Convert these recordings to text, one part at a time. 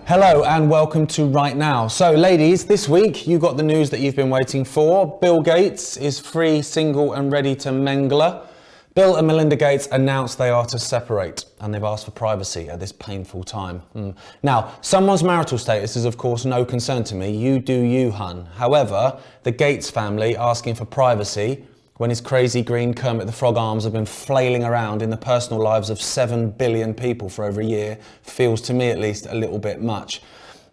Hello and welcome to Right Now. So ladies, this week you got the news that you've been waiting for. Bill Gates is free, single and ready to mingle. Bill and Melinda Gates announced they are to separate and they've asked for privacy at this painful time. Now, someone's marital status is of course no concern to me. You do you, hun. However, the Gates family asking for privacy when his crazy green Kermit the Frog arms have been flailing around in the personal lives of 7 billion people for over a year feels, to me at least, a little bit much.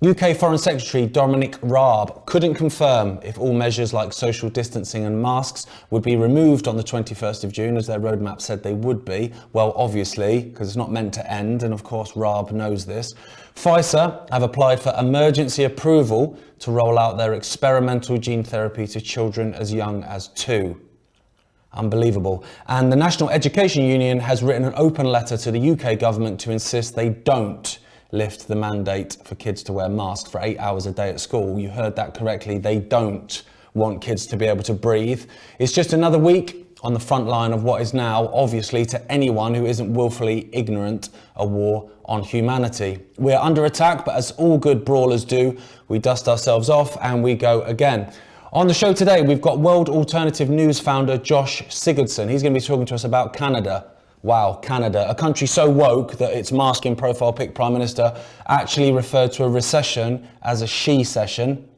UK Foreign Secretary Dominic Raab couldn't confirm if all measures like social distancing and masks would be removed on the 21st of June, as their roadmap said they would be. Well, obviously, because it's not meant to end, and of course Raab knows this. Pfizer have applied for emergency approval to roll out their experimental gene therapy to children as young as 2. Unbelievable. And the National Education Union has written an open letter to the UK government to insist they don't lift the mandate for kids to wear masks for 8 hours a day at school. You heard that correctly. They don't want kids to be able to breathe. It's just another week on the front line of what is now, obviously, to anyone who isn't willfully ignorant, a war on humanity. We're under attack, but as all good brawlers do, we dust ourselves off and we go again. On the show today, we've got World Alternative News founder Josh Sigardson. He's going to be talking to us about Canada. Wow, Canada, a country so woke that its masking profile pic Prime Minister actually referred to a recession as a she-session.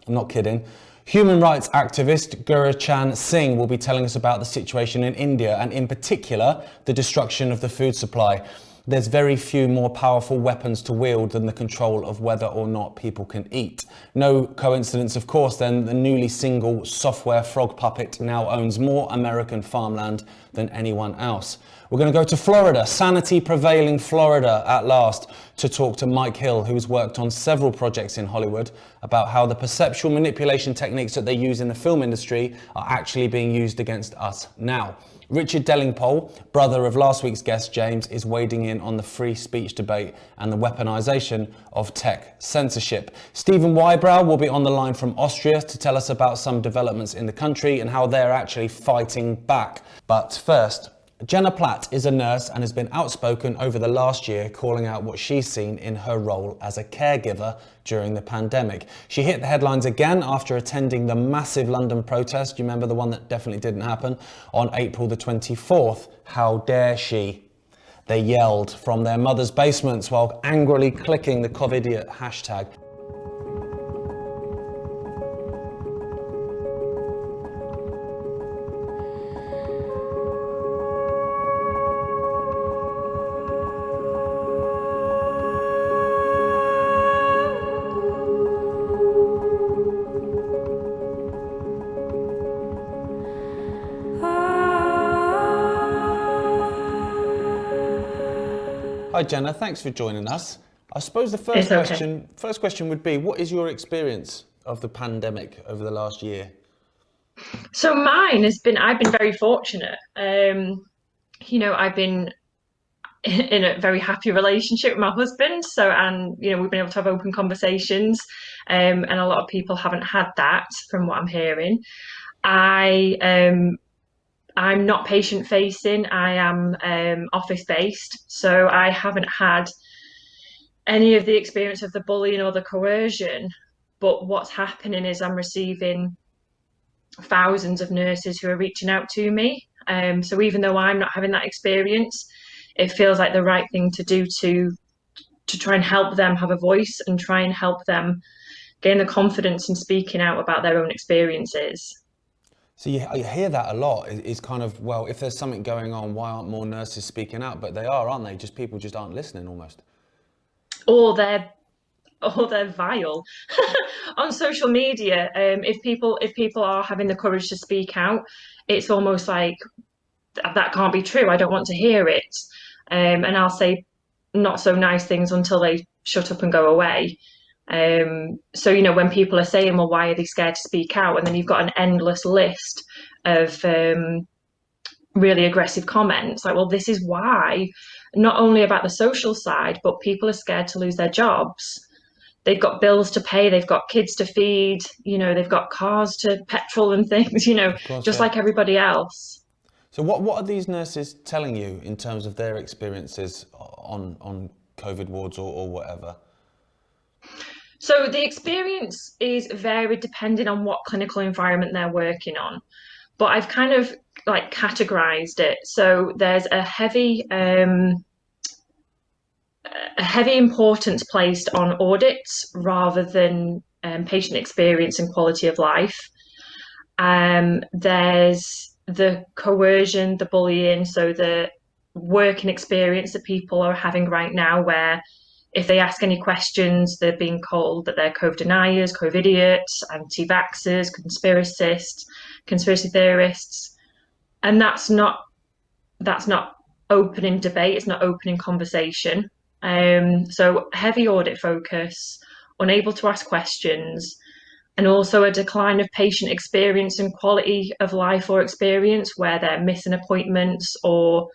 I'm not kidding. Human rights activist Gurchan Singh will be telling us about the situation in India and in particular, the destruction of the food supply. There's very few more powerful weapons to wield than the control of whether or not people can eat. No coincidence, of course, then the newly single software frog puppet now owns more American farmland than anyone else. We're going to go to Florida, sanity prevailing Florida at last, to talk to Mike Hill, who's worked on several projects in Hollywood about how the perceptual manipulation techniques that they use in the film industry are actually being used against us now. Richard Dellingpole, brother of last week's guest James, is wading in on the free speech debate and the weaponization of tech censorship. Stephen Wybrow will be on the line from Austria to tell us about some developments in the country and how they're actually fighting back. But first, Jenna Platt is a nurse and has been outspoken over the last year, calling out what she's seen in her role as a caregiver during the pandemic. She hit the headlines again after attending the massive London protest. You remember the one that definitely didn't happen on April the 24th. How dare she? They yelled from their mother's basements while angrily clicking the COVIDiot hashtag. Hi Jenna, thanks for joining us. I suppose the first question would be, what is your experience of the pandemic over the last year? So mine has been, I've been very fortunate. I've been in a very happy relationship with my husband. We've been able to have open conversations. And a lot of people haven't had that from what I'm hearing. I'm not patient facing. I am office based, so I haven't had any of the experience of the bullying or the coercion. But what's happening is I'm receiving thousands of nurses who are reaching out to me. So even though I'm not having that experience, it feels like the right thing to do to try and help them have a voice and try and help them gain the confidence in speaking out about their own experiences. So you hear that a lot, is kind of, well, if there's something going on, why aren't more nurses speaking out? But they are, aren't they? Just people just aren't listening almost. Or they're vile. On social media, if people are having the courage to speak out, it's almost like that can't be true. I don't want to hear it. And I'll say not so nice things until they shut up and go away. When people are saying, well, why are they scared to speak out? And then you've got an endless list of really aggressive comments like, well, this is why, not only about the social side, but people are scared to lose their jobs. They've got bills to pay, they've got kids to feed, they've got cars to petrol and things, just like everybody else. So what are these nurses telling you in terms of their experiences on COVID wards or whatever? So the experience is varied depending on what clinical environment they're working on, but I've kind of like categorized it. So there's a heavy importance placed on audits rather than patient experience and quality of life. There's the coercion, the bullying, so the working experience that people are having right now, where if they ask any questions, they're being called that they're COVID deniers, COVIDiots, anti-vaxxers, conspiracists, conspiracy theorists, and that's not opening debate. It's not opening conversation. So heavy audit focus, unable to ask questions, and also a decline of patient experience and quality of life or experience where they're missing appointments or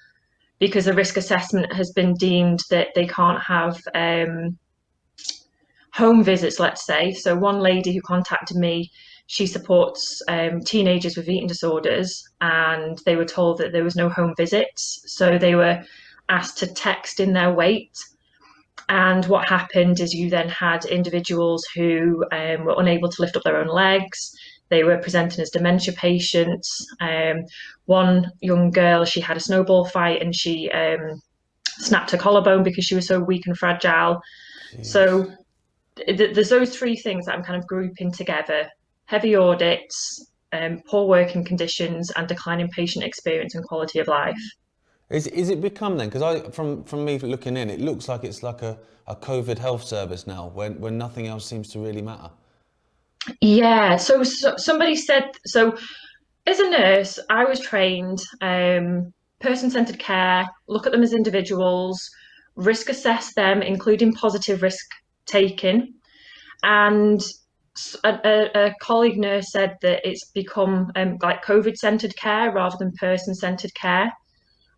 because a risk assessment has been deemed that they can't have home visits, let's say. So one lady who contacted me, she supports teenagers with eating disorders, and they were told that there was no home visits. So they were asked to text in their weight. And what happened is you then had individuals who were unable to lift up their own legs. They were presenting as dementia patients. One young girl, she had a snowball fight and she snapped her collarbone because she was so weak and fragile. Jeez. So there's those three things that I'm kind of grouping together: heavy audits, poor working conditions, and declining patient experience and quality of life. Is it become then? Because from me looking in, it looks like it's like a COVID health service now, when nothing else seems to really matter. Yeah, so somebody said so. As a nurse, I was trained person-centered care, look at them as individuals, risk assess them, including positive risk taking. And a colleague nurse said that it's become like COVID-centered care rather than person-centered care.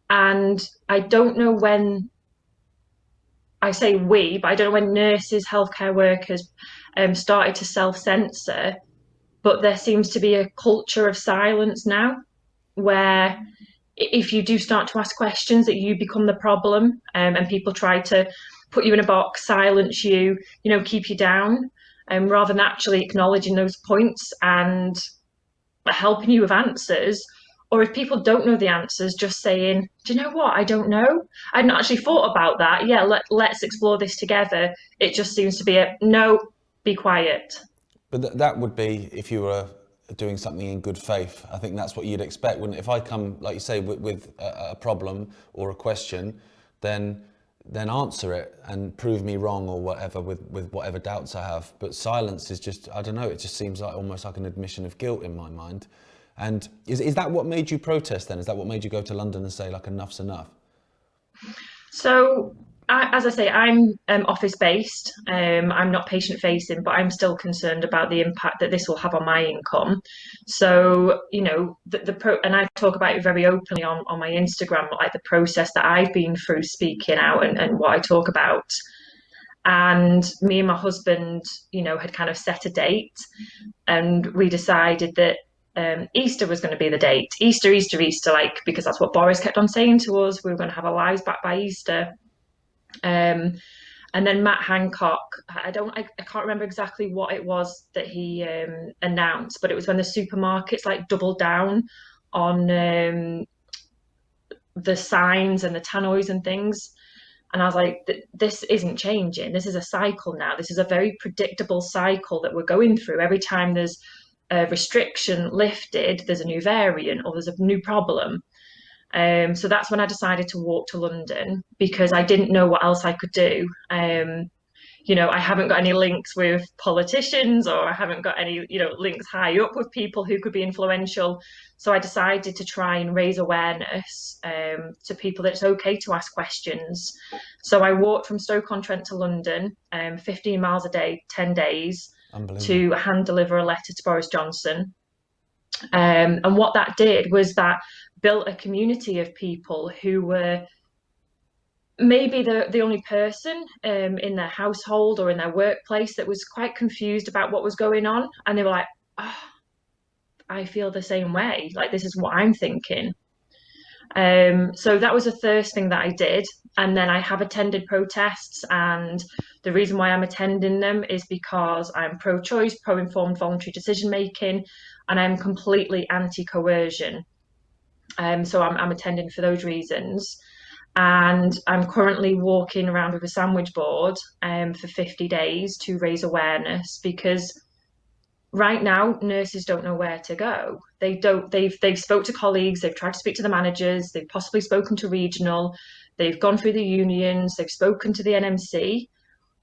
And I don't know when I say we, but I don't know when nurses, healthcare workers started to self-censor, but there seems to be a culture of silence now where if you do start to ask questions that you become the problem, and people try to put you in a box, silence you, keep you down, rather than actually acknowledging those points and helping you with answers. Or if people don't know the answers, just saying, do you know what? I don't know. I'd not actually thought about that. Yeah, let's explore this together. It just seems to be a no, be quiet. But that would be if you were doing something in good faith. I think that's what you'd expect. Wouldn't it? If I come, like you say, with a problem or a question, then answer it and prove me wrong or whatever with whatever doubts I have. But silence is just, I don't know, it just seems like almost like an admission of guilt in my mind. And is that what made you protest then? Is that what made you go to London and say like enough's enough? So, as I say, I'm office based. I'm not patient facing, but I'm still concerned about the impact that this will have on my income. So, and I talk about it very openly on my Instagram, like the process that I've been through speaking out and what I talk about. And me and my husband, had kind of set a date, and we decided that Easter was going to be the date. Easter, Easter, Easter, like because that's what Boris kept on saying to us. We were going to have our lives back by Easter. Um, and then Matt Hancock, I can't remember exactly what it was that he announced, but it was when the supermarkets like doubled down on the signs and the tannoys and things. And I was like, this isn't changing. This is a cycle now. This is a very predictable cycle that we're going through. Every time there's a restriction lifted, there's a new variant or there's a new problem. So that's when I decided to walk to London because I didn't know what else I could do. I haven't got any links with politicians or I haven't got any, links high up with people who could be influential. So I decided to try and raise awareness to people that it's okay to ask questions. So I walked from Stoke-on-Trent to London, 15 miles a day, 10 days, Unbelievable. to hand deliver a letter to Boris Johnson. And what that did was that built a community of people who were maybe the only person in their household or in their workplace that was quite confused about what was going on. And they were like, oh, I feel the same way. Like, this is what I'm thinking. So that was the first thing that I did. And then I have attended protests, and the reason why I'm attending them is because I'm pro-choice, pro-informed voluntary decision making, and I'm completely anti-coercion. So I'm attending for those reasons. And I'm currently walking around with a sandwich board for 50 days to raise awareness, because right now nurses don't know where to go. They've spoke to colleagues, they've tried to speak to the managers, they've possibly spoken to regional, they've gone through the unions, they've spoken to the NMC,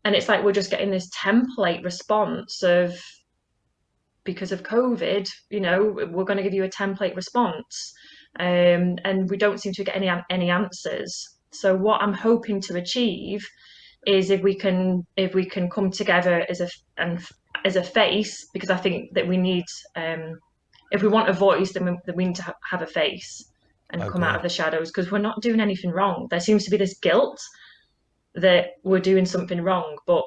and it's like we're just getting this template response of, because of COVID, we're going to give you a template response, and we don't seem to get any answers. So what I'm hoping to achieve is, if we can come together as a face, because I think that we need, if we want a voice, then we need to have a face and I come out agree. of the shadows, because we're not doing anything wrong. There seems to be this guilt that we're doing something wrong, but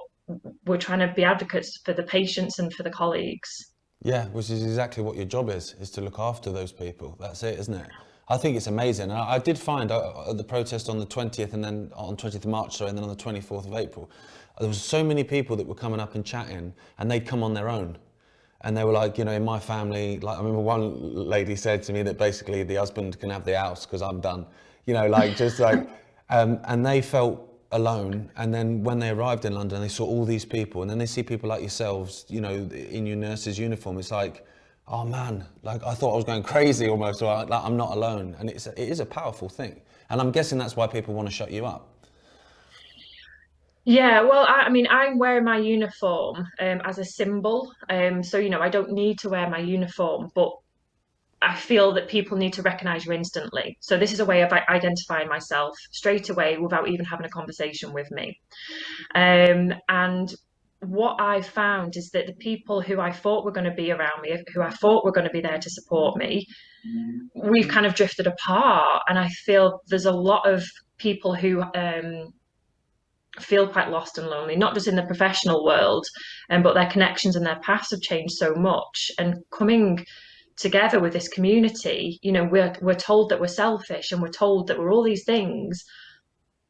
we're trying to be advocates for the patients and for the colleagues. Yeah, which is exactly what your job is to look after those people. That's it, isn't it? I think it's amazing. And I did find at the protest on the 20th and then on 20th of March, sorry, and then on the 24th of April, there was so many people that were coming up and chatting, and they'd come on their own. And they were like, in my family, like I remember one lady said to me that basically the husband can have the house because I'm done, and they felt alone. And then when they arrived in London, they saw all these people, and then they see people like yourselves, in your nurse's uniform. It's like, oh man, like I thought I was going crazy almost, or like I'm not alone. And it is a powerful thing. And I'm guessing that's why people want to shut you up. Yeah, well, I mean, I'm wearing my uniform as a symbol. So, I don't need to wear my uniform, but I feel that people need to recognize you instantly. So, this is a way of identifying myself straight away without even having a conversation with me. And what I found is that the people who I thought were going to be around me, who I thought were going to be there to support me, we've kind of drifted apart. And I feel there's a lot of people who feel quite lost and lonely, not just in the professional world, but their connections and their paths have changed so much. And coming together with this community, we're told that we're selfish and we're told that we're all these things,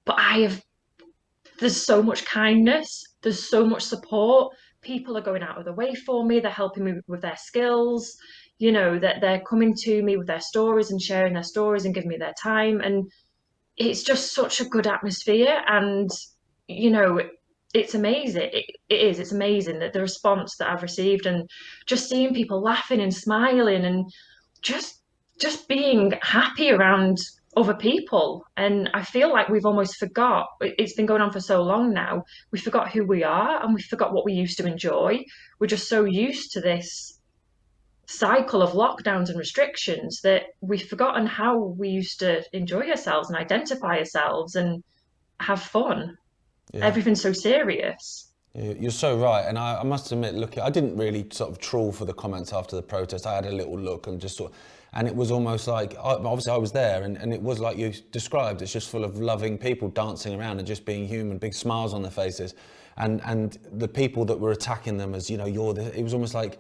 but there's so much kindness, there's so much support. People are going out of the way for me, they're helping me with their skills, that they're coming to me with their stories and sharing their stories and giving me their time. And it's just such a good atmosphere. And you know it's amazing. It's amazing that the response that I've received, and just seeing people laughing and smiling, and just just being happy around other people. And I feel like we've almost forgot, it's been going on for so long now, we forgot who we are and we forgot what we used to enjoy. We're just so used to this cycle of lockdowns and restrictions that we've forgotten how we used to enjoy ourselves and identify ourselves and have fun. Yeah. Everything's so serious. You're so right, and I must admit, look, I didn't really sort of trawl for the comments after the protest. I had a little look and just sort of, and it was almost like, obviously I was there, and it was like you described, it's just full of loving people dancing around and just being human, big smiles on their faces, and the people that were attacking them as, it was almost like,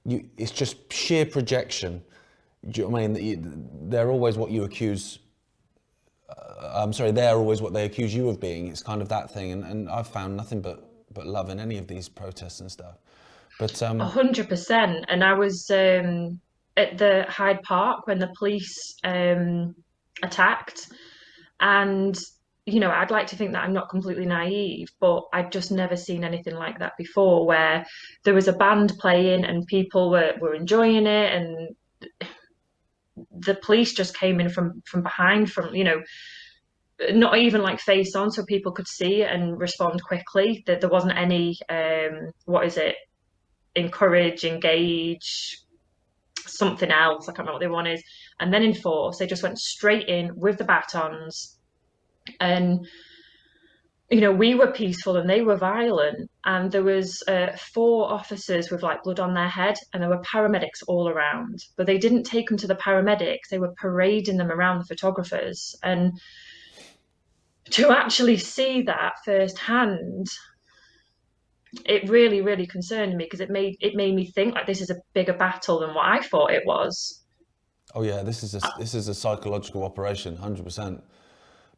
it's just sheer projection. Do you know what I mean? They're always what you accuse, they're always what they accuse you of being. It's kind of that thing, and I've found nothing but love in any of these protests and stuff. But 100%. And I was at the Hyde Park when the police attacked. And, I'd like to think that I'm not completely naive, but I'd just never seen anything like that before, where there was a band playing and people were enjoying it. And the police just came in from behind, not even like face on, so people could see it and respond quickly. That there wasn't any, what is it, encourage, engage, something else. I can't remember what the one is. And then enforce. They just went straight in with the batons. And we were peaceful and they were violent. And there was 4 officers with like blood on their head, and there were paramedics all around. But they didn't take them to the paramedics. They were parading them around the photographers. And to actually see that firsthand, it really, really concerned me, because it made me think like this is a bigger battle than what I thought it was. Oh yeah, this is a psychological operation, 100%.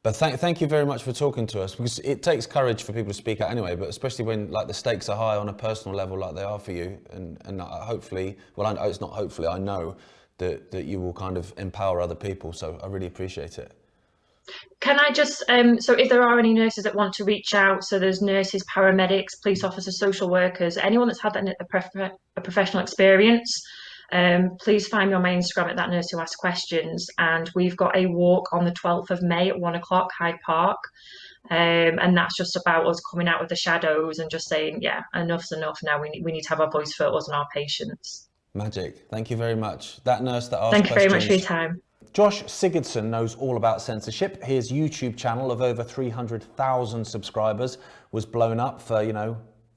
But thank you very much for talking to us, because it takes courage for people to speak out anyway, but especially when like the stakes are high on a personal level like they are for you, and hopefully, well, it's not hopefully, I know that you will kind of empower other people, so I really appreciate it. Can I just, so if there are any nurses that want to reach out, so there's nurses, paramedics, police officers, social workers, anyone that's had a professional experience, please find me on my Instagram at that nurse who asks questions. And we've got a walk on the 12th of May at 1 o'clock, Hyde Park. And that's just about us coming out of the shadows and just saying, yeah, enough's enough now. We need to have our voice for us and our patients. Magic. Thank you very much. That nurse that asked Thank you very much for your questions. time. Josh Sigardson knows all about censorship. His YouTube channel of over 300,000 subscribers was blown up for,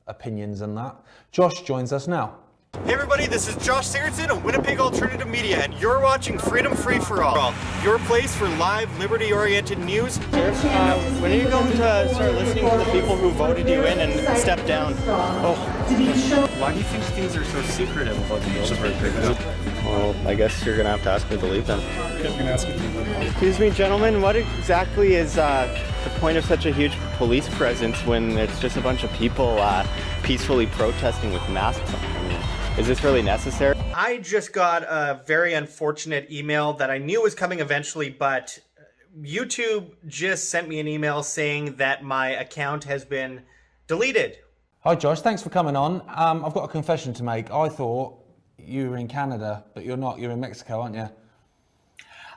opinions and that. Josh joins us now. Hey everybody, this is Josh Sigardson of Winnipeg Alternative Media, and you're watching Freedom Free for All, your place for live, liberty-oriented news. When are you going to start listening to the people who voted you in and step down? Oh, why do you think things are so secretive about the vote? Well, I guess you're going to have to ask me to leave then. Excuse me, gentlemen, what exactly is the point of such a huge police presence when it's just a bunch of people peacefully protesting with masks on? Is this really necessary? I just got a very unfortunate email that I knew was coming eventually, but YouTube just sent me an email saying that my account has been deleted. Hi Josh, thanks for coming on. I've got a confession to make. I thought you were in Canada, but you're not. You're in Mexico, aren't you?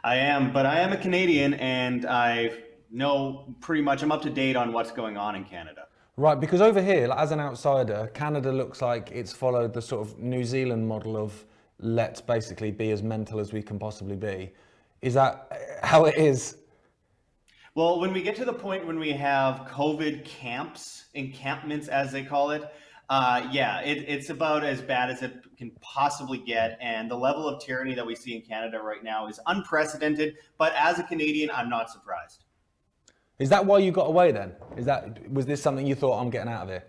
I am, but I am a Canadian, and I know pretty much, I'm up to date on what's going on in Canada. Right, because over here, like, as an outsider, Canada looks like it's followed the sort of New Zealand model of let's basically be as mental as we can possibly be. Is that how it is? Well, when we get to the point when we have COVID camps, encampments as they call it, it's about as bad as it can possibly get. And the level of tyranny that we see in Canada right now is unprecedented. But as a Canadian, I'm not surprised. Is that why you got away then? Was this something you thought, I'm getting out of here?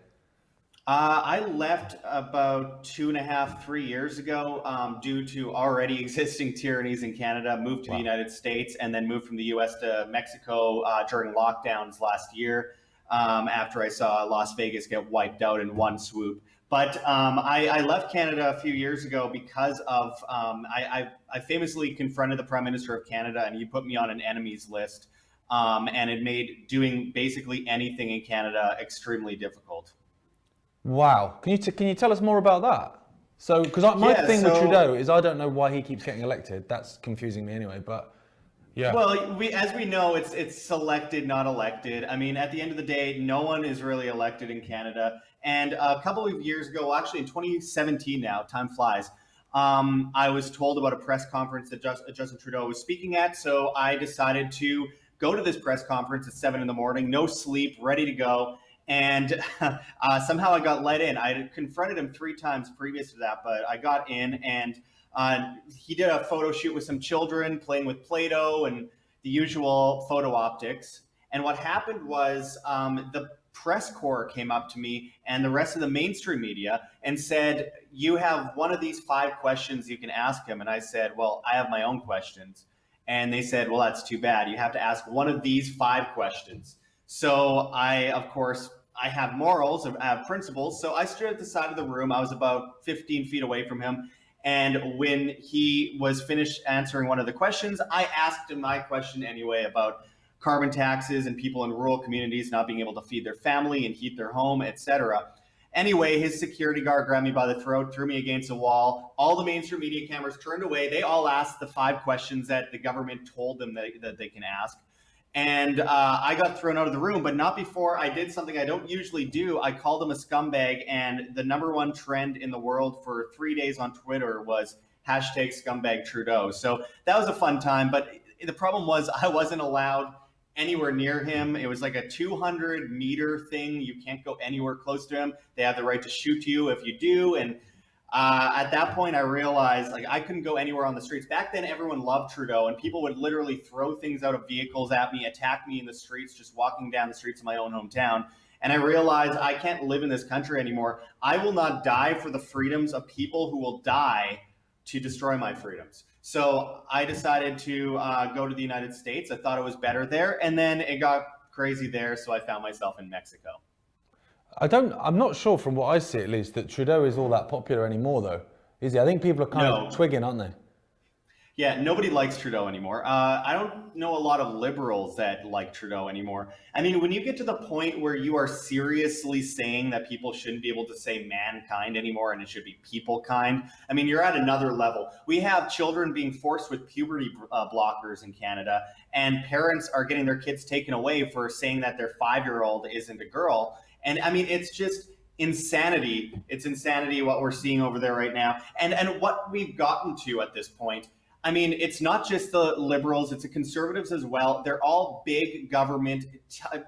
I left about 2.5, 3 years ago due to already existing tyrannies in Canada, moved to the United States, and then moved from the US to Mexico during lockdowns last year after I saw Las Vegas get wiped out in one swoop. But I left Canada a few years ago because of, I famously confronted the Prime Minister of Canada, and he put me on an enemies list. And it made doing basically anything in Canada extremely difficult. Wow. Can you tell us more about that? So, because my thing with Trudeau is I don't know why he keeps getting elected. That's confusing me anyway, but yeah. Well, as we know, it's selected, not elected. I mean, at the end of the day, no one is really elected in Canada. And a couple of years ago, actually in 2017 now, time flies, I was told about a press conference that Justin Trudeau was speaking at. So I decided to go to this press conference at 7 a.m, no sleep, ready to go. And somehow I got let in. I had confronted him 3 times previous to that, but I got in, and he did a photo shoot with some children playing with Play-Doh and the usual photo optics. And what happened was the press corps came up to me and the rest of the mainstream media and said, you have one of these 5 questions you can ask him. And I said, well, I have my own questions. And they said, well, that's too bad. You have to ask one of these 5 questions. So of course, I have morals, I have principles. So I stood at the side of the room. I was about 15 feet away from him. And when he was finished answering one of the questions, I asked him my question anyway about carbon taxes and people in rural communities not being able to feed their family and heat their home, etc. Anyway, his security guard grabbed me by the throat, threw me against a wall. All the mainstream media cameras turned away. They all asked the 5 questions that the government told them that they can ask. And I got thrown out of the room, but not before I did something I don't usually do. I called him a scumbag, and the #1 trend in the world for 3 days on Twitter was #ScumbagTrudeau. So that was a fun time, but the problem was I wasn't allowed anywhere near him. It was like a 200-meter thing. You can't go anywhere close to him. They have the right to shoot you if you do. And at that point, I realized I couldn't go anywhere on the streets. Back then, everyone loved Trudeau, and people would literally throw things out of vehicles at me, attack me in the streets, just walking down the streets of my own hometown. And I realized I can't live in this country anymore. I will not die for the freedoms of people who will die to destroy my freedoms. So I decided to go to the United States. I thought it was better there, and then it got crazy there, so I found myself in Mexico. I'm not sure from what I see at least that Trudeau is all that popular anymore though, is he? I think people are kind of twigging, aren't they? Yeah, nobody likes Trudeau anymore. I don't know a lot of liberals that like Trudeau anymore. I mean, when you get to the point where you are seriously saying that people shouldn't be able to say mankind anymore and it should be people kind, I mean, you're at another level. We have children being forced with puberty blockers in Canada, and parents are getting their kids taken away for saying that their 5-year-old isn't a girl. And I mean, it's just insanity. It's insanity what we're seeing over there right now. And what we've gotten to at this point, I mean, it's not just the liberals, it's the conservatives as well. They're all big government,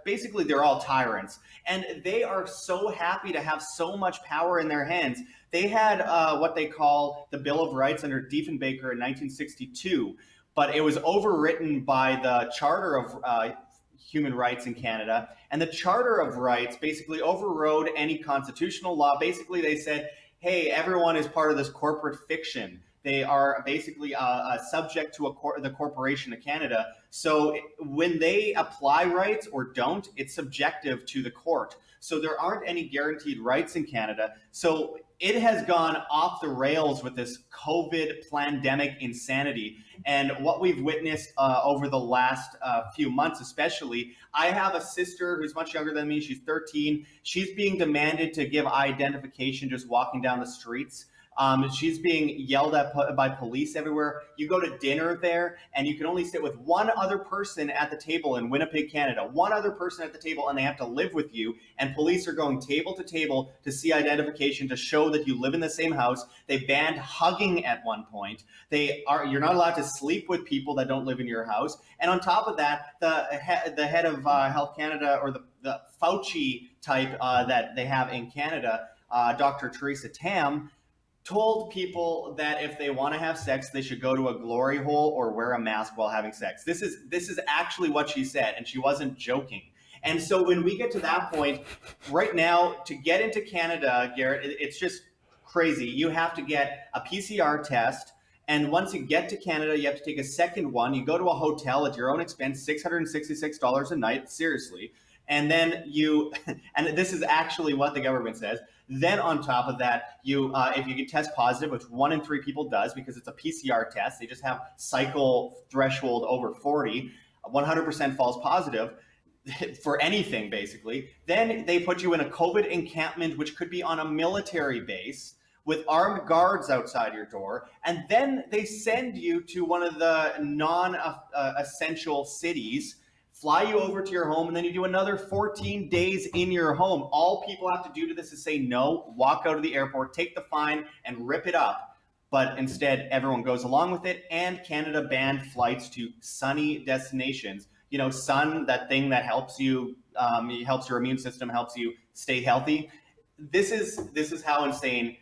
basically they're all tyrants. And they are so happy to have so much power in their hands. They had what they call the Bill of Rights under Diefenbaker in 1962, but it was overwritten by the Charter of Human Rights in Canada. And the Charter of Rights basically overrode any constitutional law. Basically, they said, hey, everyone is part of this corporate fiction. They are basically subject to the Corporation of Canada. So when they apply rights or don't, it's subjective to the court. So there aren't any guaranteed rights in Canada. So it has gone off the rails with this COVID pandemic insanity. And what we've witnessed over the last few months, especially, I have a sister who's much younger than me. She's 13. She's being demanded to give identification just walking down the streets. She's being yelled at by police everywhere. You go to dinner there and you can only sit with one other person at the table in Winnipeg, Canada, one other person at the table, and they have to live with you. And police are going table to table to see identification to show that you live in the same house. They banned hugging at one point. You're not allowed to sleep with people that don't live in your house. And on top of that, the head of Health Canada, or the Fauci type that they have in Canada, Dr. Theresa Tam, told people that if they want to have sex, they should go to a glory hole or wear a mask while having sex. This is actually what she said, and she wasn't joking. And so when we get to that point, right now, to get into Canada, Garrett, it's just crazy. You have to get a PCR test, and once you get to Canada, you have to take a second one. You go to a hotel at your own expense, $666 a night, seriously. And then and this is actually what the government says. Then on top of that, if you get test positive, which 1 in 3 people does because it's a PCR test, they just have cycle threshold over 40, 100% false positive for anything basically. Then they put you in a COVID encampment, which could be on a military base with armed guards outside your door. And then they send you to one of the non-essential cities, fly you over to your home, and then you do another 14 days in your home. All people have to do to this is say no, walk out of the airport, take the fine, and rip it up. But instead, everyone goes along with it, and Canada banned flights to sunny destinations. You know, sun, that thing that helps you, helps your immune system, helps you stay healthy. This is how insane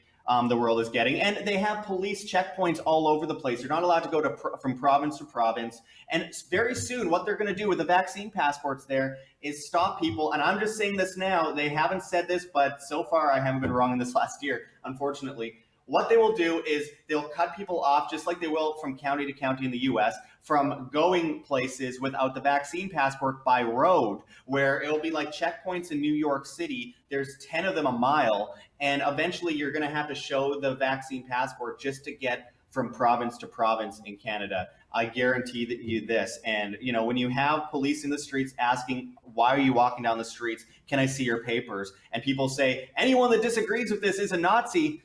the world is getting. And they have police checkpoints all over the place. You're not allowed to go from province to province. And very soon, what they're going to do with the vaccine passports there is stop people. And I'm just saying this now. They haven't said this, but so far I haven't been wrong in this last year, unfortunately. What they will do is they'll cut people off, just like they will from county to county in the US, from going places without the vaccine passport by road, where it'll be like checkpoints in New York City. There's 10 of them a mile, and eventually you're going to have to show the vaccine passport just to get from province to province in Canada. I guarantee that you this. And you know, when you have police in the streets asking, why are you walking down the streets? Can I see your papers? And people say, anyone that disagrees with this is a Nazi.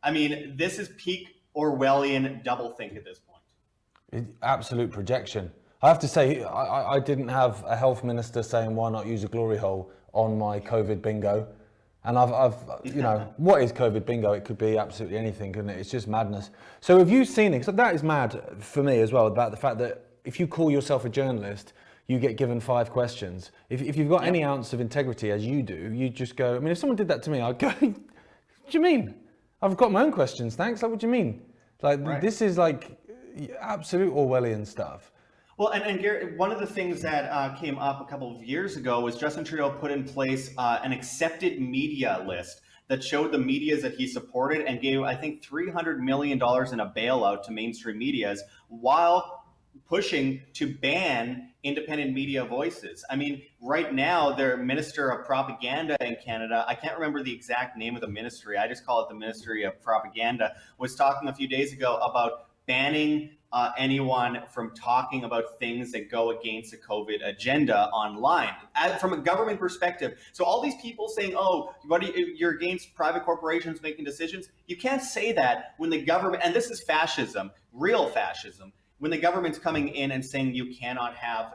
I mean, this is peak Orwellian doublethink at this point. Absolute projection. I have to say, I didn't have a health minister saying why not use a glory hole on my COVID bingo. And I've you know, what is COVID bingo? It could be absolutely anything, couldn't it? It's just madness. So have you seen it? So that is mad for me as well, about the fact that if you call yourself a journalist, you get given 5 questions. If you've got any ounce of integrity, as you do, you just go, I mean, if someone did that to me, I'd go, what do you mean? I've got my own questions, thanks. Like, what do you mean? Like, right. This is like absolute Orwellian stuff. Well, and Garrett, one of the things that came up a couple of years ago was Justin Trudeau put in place an accepted media list. that showed the medias that he supported and gave, I think, $300 million in a bailout to mainstream medias while pushing to ban independent media voices. I mean, right now, their Minister of Propaganda in Canada, I can't remember the exact name of the ministry, I just call it the Ministry of Propaganda, was talking a few days ago about banning anyone from talking about things that go against the COVID agenda online from a government perspective. So all these people saying, oh, you're against private corporations making decisions. You can't say that when the government, and this is fascism, real fascism, when the government's coming in and saying you cannot have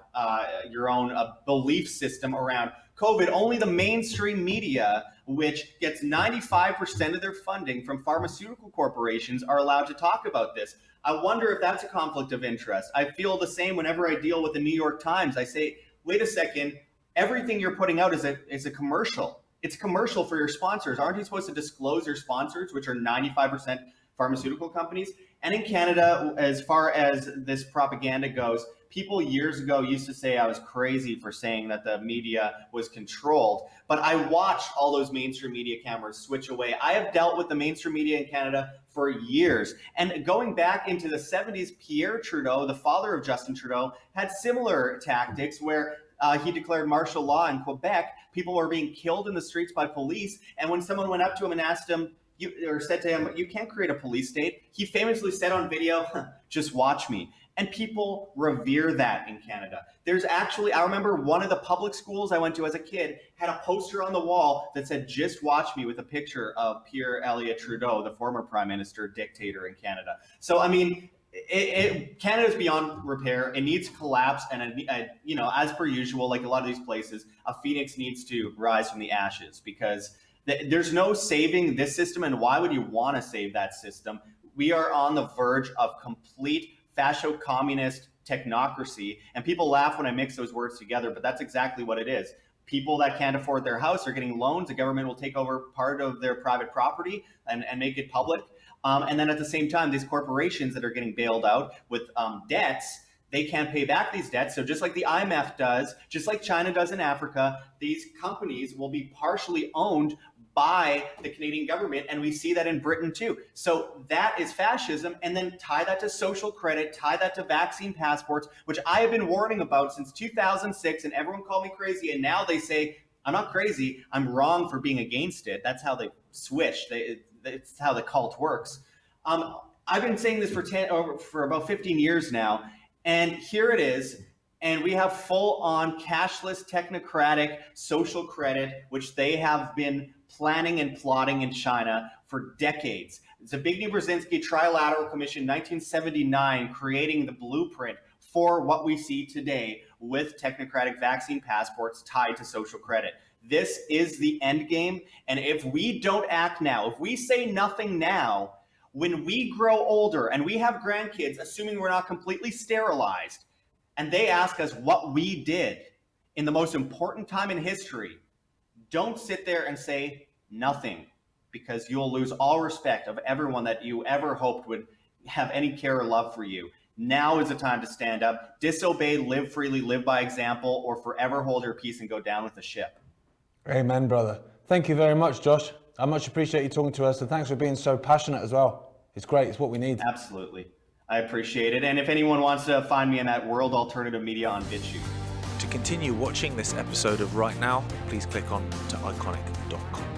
your own belief system around COVID. Only the mainstream media, which gets 95% of their funding from pharmaceutical corporations, are allowed to talk about this. I wonder if that's a conflict of interest. I feel the same whenever I deal with the New York Times. I say, wait a second, everything you're putting out is a commercial. It's a commercial for your sponsors. Aren't you supposed to disclose your sponsors, which are 95% pharmaceutical companies? And in Canada, as far as this propaganda goes, people years ago used to say I was crazy for saying that the media was controlled, but I watched all those mainstream media cameras switch away. I have dealt with the mainstream media in Canada for years. And going back into the 70s, Pierre Trudeau, the father of Justin Trudeau, had similar tactics where he declared martial law in Quebec. People were being killed in the streets by police. And when someone went up to him and asked him, said to him, you can't create a police state, he famously said on video, just watch me. And people revere that in Canada. There's actually, I remember one of the public schools I went to as a kid had a poster on the wall that said, just watch me, with a picture of Pierre Elliott Trudeau, the former prime minister dictator in Canada. So, I mean, Canada's beyond repair. It needs to collapse. And, as per usual, like a lot of these places, a phoenix needs to rise from the ashes, because there's no saving this system. And why would you want to save that system? We are on the verge of complete fascio-communist technocracy. And people laugh when I mix those words together, but that's exactly what it is. People that can't afford their house are getting loans. The government will take over part of their private property and make it public. And then at the same time, these corporations that are getting bailed out with debts, they can't pay back these debts. So just like the IMF does, just like China does in Africa, these companies will be partially owned by the Canadian government. And we see that in Britain too. So that is fascism. And then tie that to social credit, tie that to vaccine passports, which I have been warning about since 2006. And everyone called me crazy. And now they say, I'm not crazy, I'm wrong for being against it. That's how they switch. It's how the cult works. I've been saying this for about 15 years now. And here it is. And we have full-on cashless, technocratic social credit, which they have been planning and plotting in China for decades. Zbigniew Brzezinski Trilateral Commission, 1979, creating the blueprint for what we see today with technocratic vaccine passports tied to social credit. This is the end game. And if we don't act now, if we say nothing now, when we grow older and we have grandkids, assuming we're not completely sterilized, and they ask us what we did in the most important time in history, don't sit there and say nothing, because you'll lose all respect of everyone that you ever hoped would have any care or love for you. Now is the time to stand up, disobey, live freely, live by example, or forever hold your peace and go down with the ship. Amen, brother. Thank you very much, Josh. I much appreciate you talking to us, and thanks for being so passionate as well. It's great. It's what we need. Absolutely. I appreciate it. And if anyone wants to find me in that World Alternative Media on BitChute. To continue watching this episode of Right Now, please click on to iconic.com.